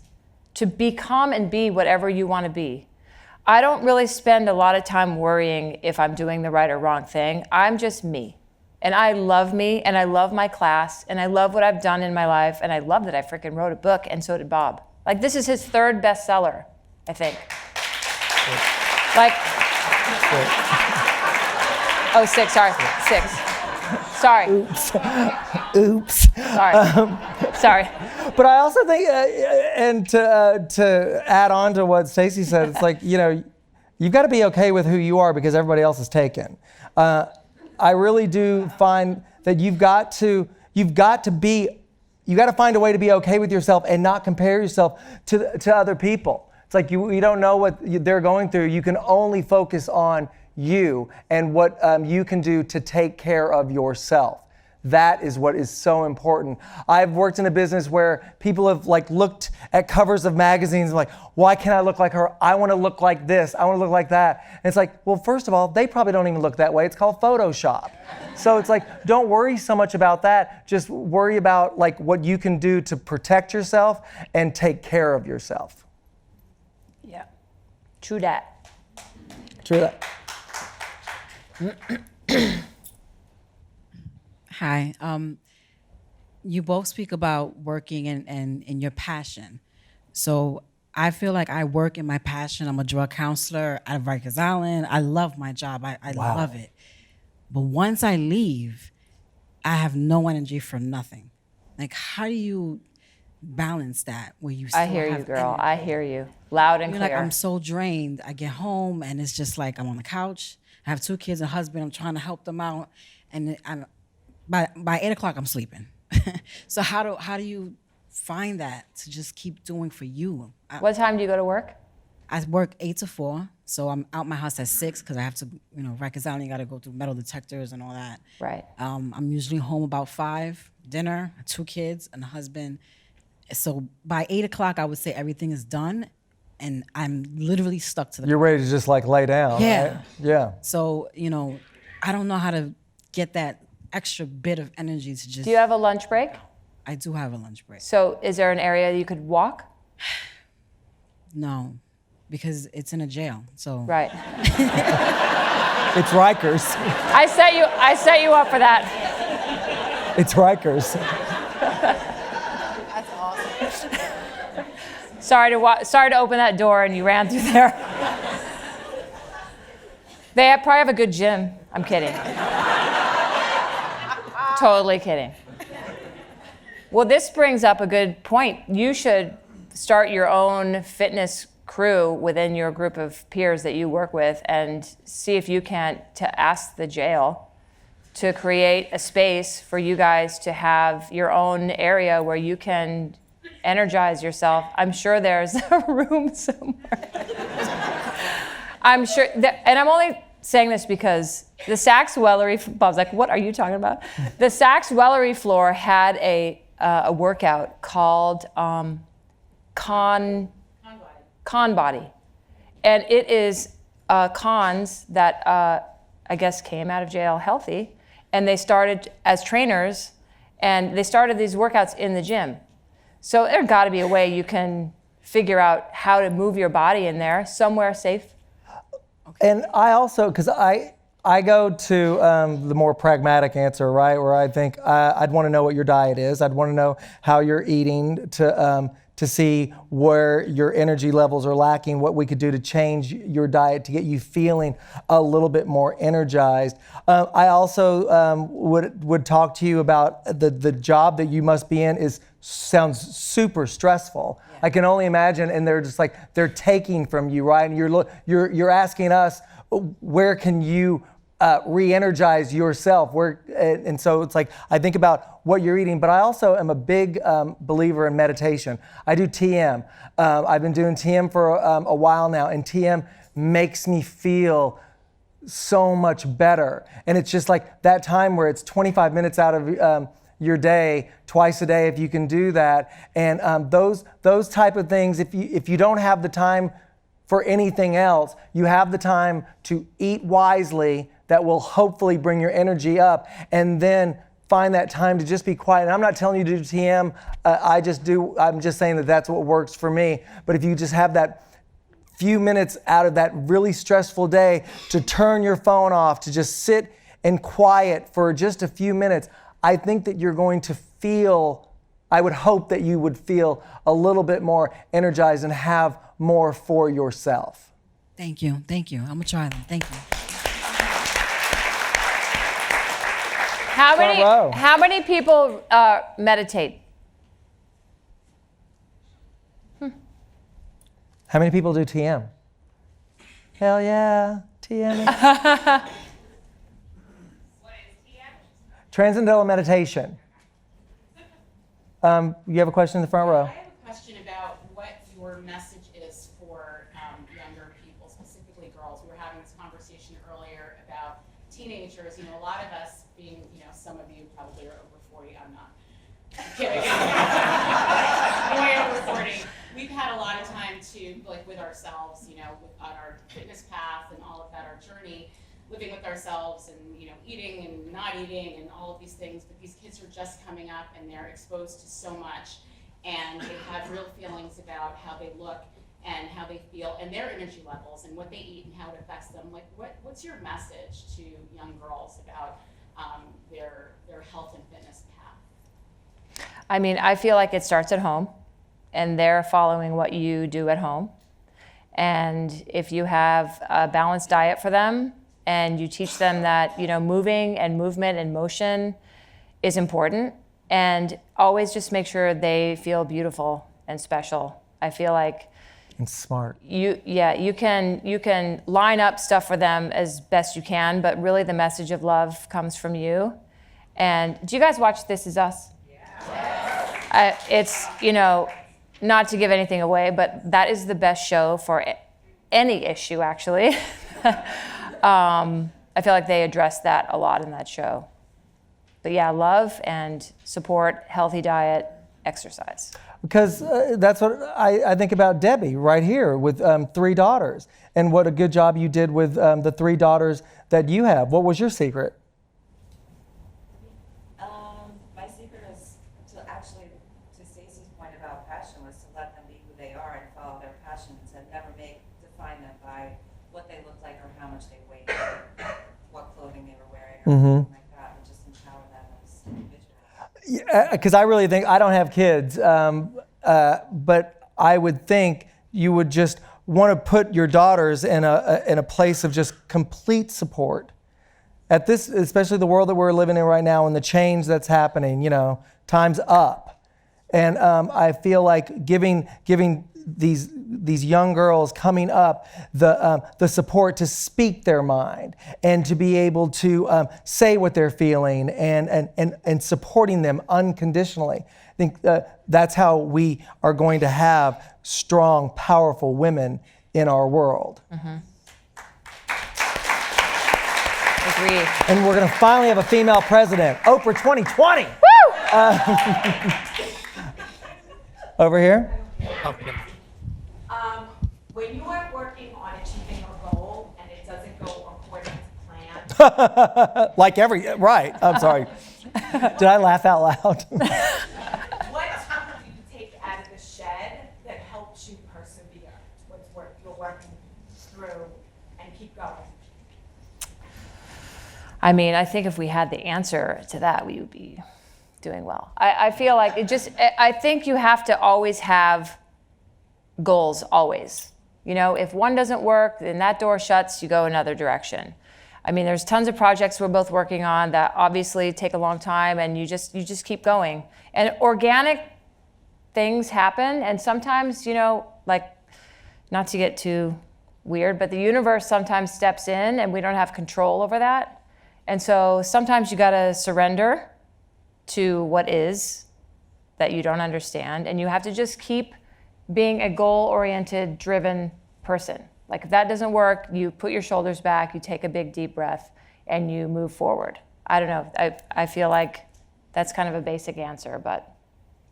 to become and be whatever you want to be. I don't really spend a lot of time worrying if I'm doing the right or wrong thing. I'm just me. And I love me, and I love my class, and I love what I've done in my life, and I love that I freaking wrote a book, and so did Bob. Like, this is his 3rd bestseller, I think. Like, oh, 6, sorry, 6. Sorry. Oops. Sorry. But I also think, and to add on to what Stacey said, it's like, you know, you've got to be okay with who you are because everybody else is taken. I really do find that you've got to find a way to be okay with yourself and not compare yourself to other people. It's like you don't know what they're going through. You can only focus on you and what you can do to take care of yourself. That is what is so important. I've worked in a business where people have like looked at covers of magazines and like, why can't I look like her? I want to look like this. I want to look like that. And it's like, well, first of all, they probably don't even look that way. It's called Photoshop. So it's like, don't worry so much about that. Just worry about like what you can do to protect yourself and take care of yourself. Yeah. True that. True that. Hi. You both speak about working and your passion. So I feel like I work in my passion. I'm a drug counselor out of Rikers Island. I love my job. I Wow. love it. But once I leave, I have no energy for nothing. Like, how do you balance that where you still I hear you, have girl. energy? I hear you. Loud and You're clear. like, I'm so drained. I get home and it's just like I'm on the couch. I have 2 kids and a husband. I'm trying to help them out. And by 8 o'clock, I'm sleeping. So how do you find that to just keep doing for you? What time do you go to work? I work 8 to 4, so I'm out my house at 6 because I have to, Rikers Island, you got to go through metal detectors and all that. Right. I'm usually home about 5, dinner, 2 kids and a husband. So by 8 o'clock, I would say everything is done, and I'm literally stuck to the. You're ready to just like lay down, Yeah. right? Yeah. So, I don't know how to get that extra bit of energy to just. Do you have a lunch break? I do have a lunch break. So is there an area you could walk? No, because it's in a jail. So. Right. It's Rikers. I set you up for that. It's Rikers. That's awesome. Sorry to open that door and you ran through there. They probably have a good gym. I'm kidding. Totally kidding. Well, this brings up a good point. You should start your own fitness crew within your group of peers that you work with and see if you can't ask the jail to create a space for you guys to have your own area where you can energize yourself. I'm sure there's a room somewhere. I'm sure, and I'm only saying this because the Saks-Wellery, Bob's like, what are you talking about? The Saks-Wellery floor had a workout called Con Body. And it is cons that I guess came out of jail healthy, and they started as trainers, and they started these workouts in the gym. So there's got to be a way you can figure out how to move your body in there somewhere safe. And I also, because I go to the more pragmatic answer, right? Where I think I'd want to know what your diet is. I'd want to know how you're eating to see where your energy levels are lacking, what we could do to change your diet to get you feeling a little bit more energized. I also would talk to you about the job that you must be in sounds super stressful. Yeah. I can only imagine, and they're just like they're taking from you, right? And you're asking us, where can you re-energize yourself? And so it's like I think about what you're eating, but I also am a big believer in meditation. I do TM. I've been doing TM for a while now, and TM makes me feel so much better. And it's just like that time where it's 25 minutes out of your day, twice a day, if you can do that. And those type of things, if you don't have the time for anything else, you have the time to eat wisely that will hopefully bring your energy up, and then find that time to just be quiet. And I'm not telling you to do TM, I'm just saying that that's what works for me. But if you just have that few minutes out of that really stressful day to turn your phone off, to just sit in quiet for just a few minutes, I think that you're going to feel, I would hope that you would feel a little bit more energized and have more for yourself. Thank you. I'm gonna try them. Thank you. How many people meditate? How many people do TM? Hell yeah, TM. What is TM? Transcendental meditation. You have a question in the front row? I have a question about what your message is for younger people, specifically girls. We were having this conversation earlier about teenagers. You know, a lot of us being, you know, some of you probably are over 40. I'm not. I'm kidding. Way over 40. We've had a lot of time to, like, with ourselves, you know, on our fitness path and all of that, our journey, living with ourselves and, you know, eating and not eating and all of these things. But these kids are just coming up and they're exposed to so much, and they have real feelings about how they look and how they feel and their energy levels and what they eat and how it affects them. Like, what's your message to young girls about their health and fitness path? I mean, I feel like it starts at home, and they're following what you do at home. And if you have a balanced diet for them, and you teach them that, you know, moving and movement and motion is important, and always just make sure they feel beautiful and special. I feel like And smart. you can line up stuff for them as best you can, but really the message of love comes from you. And do you guys watch This Is Us? Yeah. It's, you know, not to give anything away, but that is the best show for any issue, actually. I feel like they address that a lot in that show. But yeah, love and support, healthy diet, exercise. Because that's what I think about Debbie right here with 3 daughters, and what a good job you did with the 3 daughters that you have. What was your secret? My secret is to Stacey's point about passion, was to let them be who they are and follow their passions, and never define them by what they look like or how much they weigh, or what clothing they were wearing, or anything like that, and just empower them as individuals. Because I really think, I don't have kids, but I would think you would just want to put your daughters in a place of just complete support. At this, especially the world that we're living in right now and the change that's happening, you know, time's up. And I feel like giving these young girls coming up the support to speak their mind and to be able to say what they're feeling and supporting them unconditionally. I think that's how we are going to have strong, powerful women in our world. Mm-hmm. Agreed. And we're going to finally have a female president. Oprah 2020. Woo! Over here. When you are working on achieving a goal and it doesn't go according to plan, Right. I'm sorry. Did I laugh out loud? what do you take out of the shed that helps you persevere? What's you're working through and keep going? I mean, I think if we had the answer to that, we would be doing well. I feel like I think you have to always have goals, always. You know, if one doesn't work, then that door shuts, you go another direction. I mean, there's tons of projects we're both working on that obviously take a long time, and you just keep going. And organic things happen, and sometimes, you know, like, not to get too weird, but the universe sometimes steps in and we don't have control over that. And so sometimes you gotta surrender to what is that you don't understand, and you have to just keep being a goal-oriented, driven person. Like, if that doesn't work, you put your shoulders back, you take a big deep breath, and you move forward. I don't know, I feel like that's kind of a basic answer, but.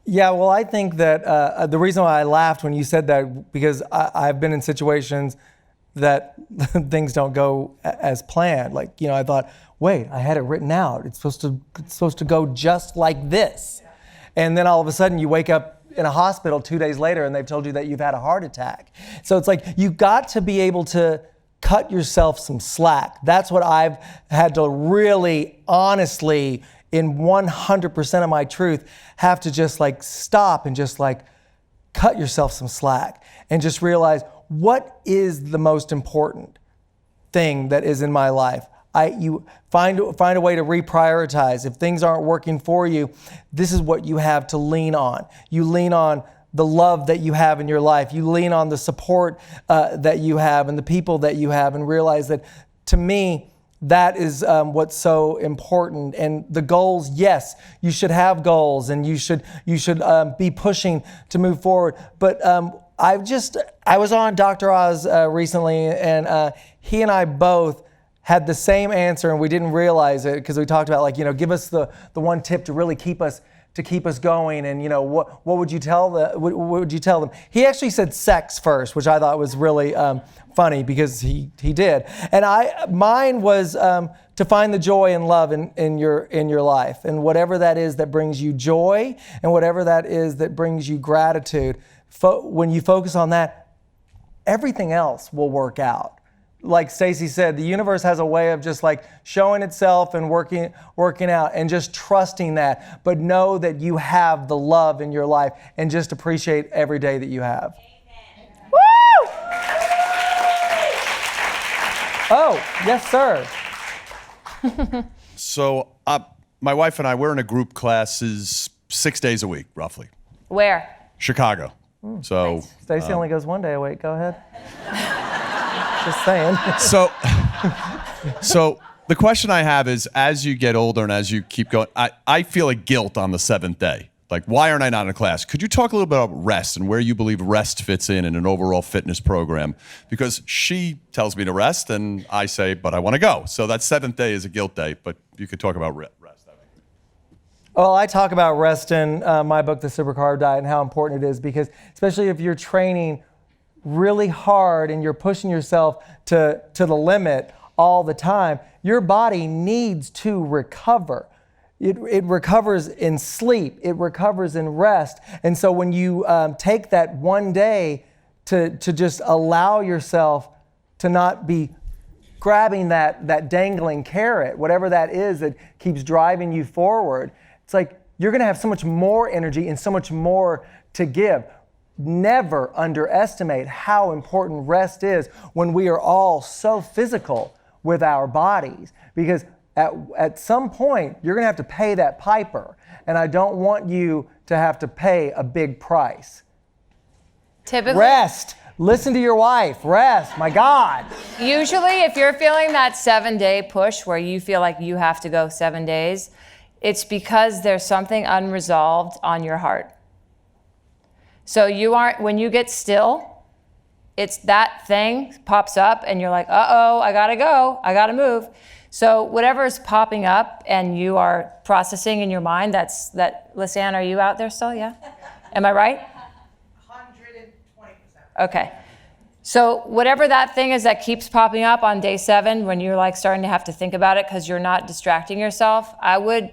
Yeah, well, I think that the reason why I laughed when you said that, because I've been in situations that things don't go as planned. Like, you know, I thought, wait, I had it written out. It's supposed to go just like this. And then all of a sudden you wake up in a hospital 2 days later and they've told you that you've had a heart attack. So it's like, you've got to be able to cut yourself some slack. That's what I've had to really honestly, in 100% of my truth, have to just like stop and just like cut yourself some slack and just realize, what is the most important thing that is in my life? You find a way to reprioritize. If things aren't working for you, this is what you have to lean on. You lean on the love that you have in your life. You lean on the support that you have and the people that you have, and realize that, to me, that is what's so important. And the goals, yes, you should have goals, and you should be pushing to move forward. But I was on Dr. Oz recently, and he and I both had the same answer, and we didn't realize it, because we talked about, like, you know, give us the one tip to really keep us going, and, you know, what would you tell them? He actually said sex first, which I thought was really funny, because he did. And mine was to find the joy and love in your life, and whatever that is that brings you joy, and whatever that is that brings you gratitude. When you focus on that, everything else will work out. Like Stacey said, the universe has a way of just like showing itself and working out, and just trusting that. But know that you have the love in your life, and just appreciate every day that you have. Amen. Woo! Oh, yes, sir. So my wife and I, we're in a group classes 6 days a week, roughly. Where? Chicago. So Nice. Stacey only goes 1 day a week. Go ahead. Just saying. So the question I have is, as you get older and as you keep going, I feel a guilt on the 7th day. Like, why aren't I not in a class? Could you talk a little bit about rest and where you believe rest fits in an overall fitness program? Because she tells me to rest, and I say, but I want to go. So that 7th day is a guilt day, but you could talk about rest. Well, I talk about rest in my book, The Super Carb Diet, and how important it is, because especially if you're training really hard and you're pushing yourself to the limit all the time, your body needs to recover. It recovers in sleep. It recovers in rest. And so when you take that 1 day to just allow yourself to not be grabbing that dangling carrot, whatever that is that keeps driving you forward, it's like you're going to have so much more energy and so much more to give. Never underestimate how important rest is when we are all so physical with our bodies, because at some point you're going to have to pay that piper, and I don't want you to have to pay a big price. Typically, Rest. Listen to your wife. Rest. My God. usually if you're feeling that 7-day push where you feel like you have to go 7 days, it's because there's something unresolved on your heart. So when you get still, it's that thing pops up and you're like, uh-oh, I gotta go, I gotta move. So whatever is popping up and you are processing in your mind, Lisanne, are you out there still? Yeah? Am I right? 120%. Okay. So whatever that thing is that keeps popping up on day 7, when you're like starting to have to think about it because you're not distracting yourself, I would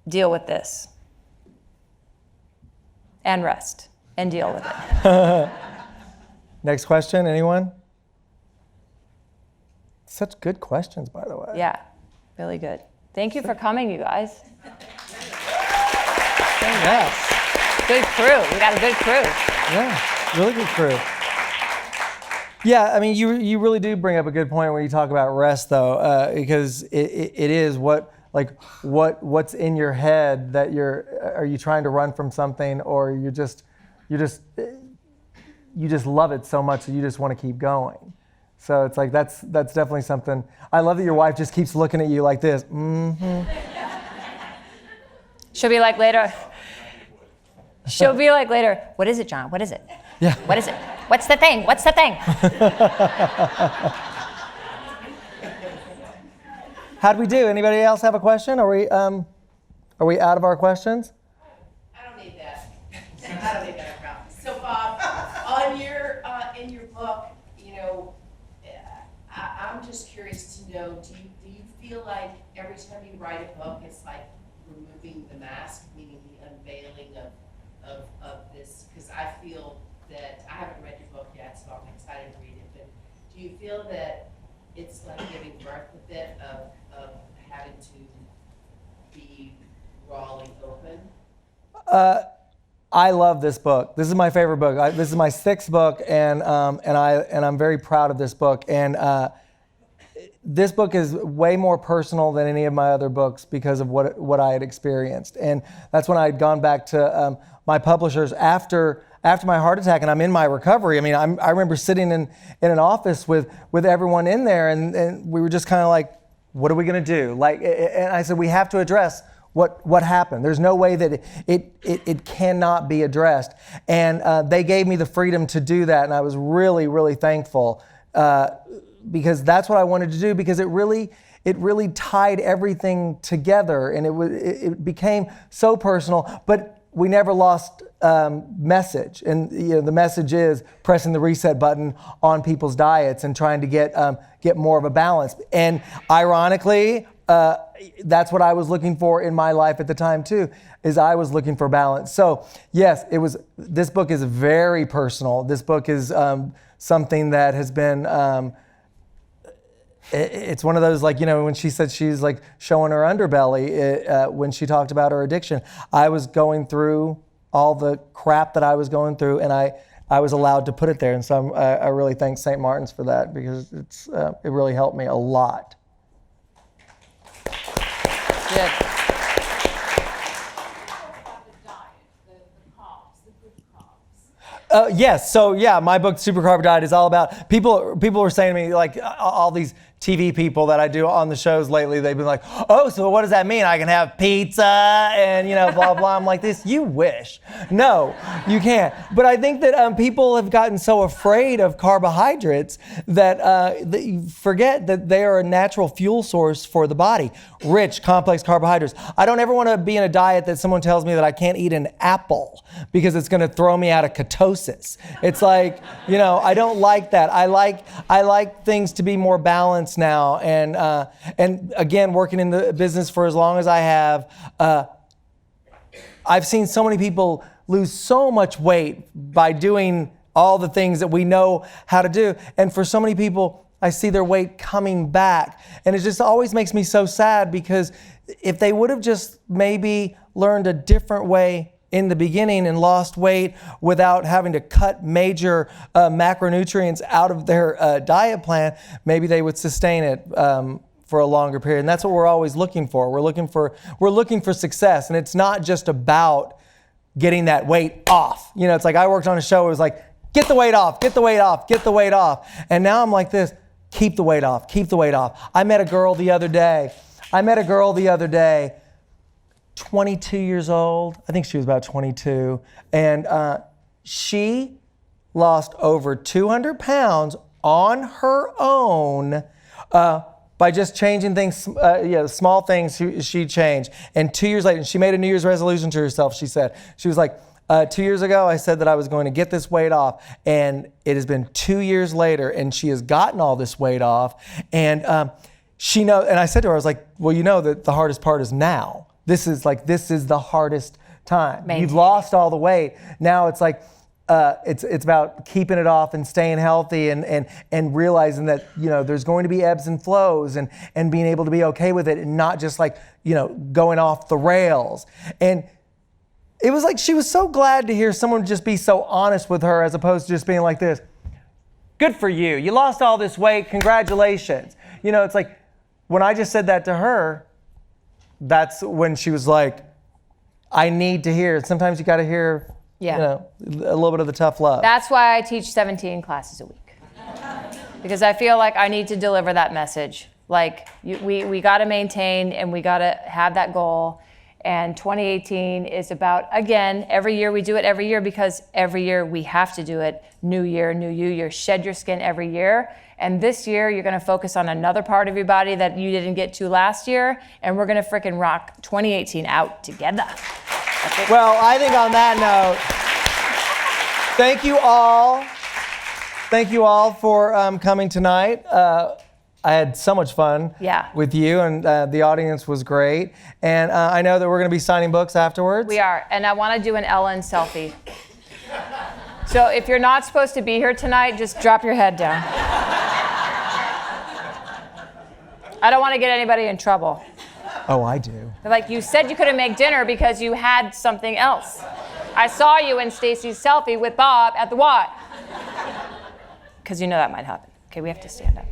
deal with this and rest and deal with it. Next question, anyone? Such good questions, by the way. Yeah. Really good. Thank you for coming, you guys. Yes. Good crew. We got a good crew. Yeah, really good crew. Yeah, I mean, you really do bring up a good point when you talk about rest, though, because it is what's in your head that are you trying to run from something, or you just love it so much that you just want to keep going. So it's like that's definitely something. I love that your wife just keeps looking at you like this. Mm-hmm. She'll be like later. What is it, John? What is it? Yeah. What is it? What's the thing? What's the thing? How'd we do? Anybody else have a question? Are we out of our questions? I don't need that. I don't need that problem. So Bob, on your in your book, you know, I'm just curious to know, do you feel like every time you write a book, it's like removing the mask, meaning the unveiling of this? Because I feel that I haven't read your book yet, so I'm excited to read it. But do you feel that it's like giving birth a bit of having to be rawly open? I love this book. This is my favorite book. This is my 6th book, and I'm very proud of this book. And this book is way more personal than any of my other books because of what I had experienced. And that's when I had gone back to my publishers after my heart attack, and I'm in my recovery. I mean, I remember sitting in an office with everyone in there, and we were just kind of like, what are we going to do? Like, and I said, we have to address what happened. There's no way that it cannot be addressed. And they gave me the freedom to do that, and I was really, really thankful because that's what I wanted to do, because it really tied everything together, and it became so personal, but we never lost message. And the message is pressing the reset button on people's diets and trying to get more of a balance. And ironically, that's what I was looking for in my life at the time too, is I was looking for balance. So yes, this book is very personal. This book is something that has been, it's one of those, like, when she said she's like showing her underbelly when she talked about her addiction. I was going through all the crap that I was going through, and I was allowed to put it there. And so I really thank St. Martin's for that, because it really helped me a lot. Good. Yes. So yeah, my book, Super Carb Diet, is all about people were saying to me, like, all these TV people that I do on the shows lately, they've been like, oh, so what does that mean? I can have pizza and, blah, blah. I'm like, this, you wish. No, you can't. But I think that people have gotten so afraid of carbohydrates that you forget that they are a natural fuel source for the body. Rich, complex carbohydrates. I don't ever want to be in a diet that someone tells me that I can't eat an apple because it's going to throw me out of ketosis. It's like, I don't like that. I like things to be more balanced now, and again, working in the business for as long as I have, I've seen so many people lose so much weight by doing all the things that we know how to do, and for so many people, I see their weight coming back, and it just always makes me so sad, because if they would have just maybe learned a different way in the beginning and lost weight without having to cut major macronutrients out of their diet plan, maybe they would sustain it for a longer period. And that's what we're always looking for. We're looking for success, and it's not just about getting that weight off. It's like I worked on a show. It was like, get the weight off, get the weight off, get the weight off. And now I'm like this, keep the weight off, keep the weight off. I met a girl the other day, 22 years old. I think she was about 22. And she lost over 200 pounds on her own by just changing things, small things she changed. And 2 years later, and she made a New Year's resolution to herself, she said. She was like, 2 years ago, I said that I was going to get this weight off. And it has been 2 years later, and she has gotten all this weight off. And she knows, and I said to her, I was like, well, that the hardest part is now. This is the hardest time. Maintain. You've lost all the weight. Now it's like, it's about keeping it off and staying healthy and realizing that, there's going to be ebbs and flows and being able to be okay with it and not just like, going off the rails. And it was like she was so glad to hear someone just be so honest with her as opposed to just being like this. Good for you. You lost all this weight. Congratulations. It's like when I just said that to her, that's when she was like, I need to hear. Sometimes you got to hear, a little bit of the tough love. That's why I teach 17 classes a week. Because I feel like I need to deliver that message. Like we got to maintain and we got to have that goal. And 2018 is about, again, every year we do it every year because every year we have to do it. New year, new you. You shed your skin every year. And this year you're going to focus on another part of your body that you didn't get to last year. And we're going to freaking rock 2018 out together. Well, I think on that note, thank you all. Thank you all for coming tonight. I had so much fun with you, and the audience was great. And I know that we're going to be signing books afterwards. We are, and I want to do an Ellen selfie. So if you're not supposed to be here tonight, just drop your head down. I don't want to get anybody in trouble. Oh, I do. Like, you said you couldn't make dinner because you had something else. I saw you in Stacey's selfie with Bob at the Y. Because that might happen. Okay, we have to stand up.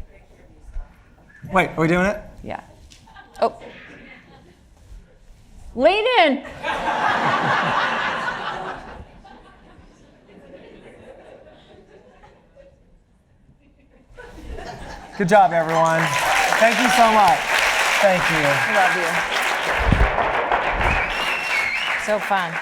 Wait, are we doing it? Yeah. Oh. Lean in. Good job, everyone. Thank you so much. Thank you. I love you. So fun.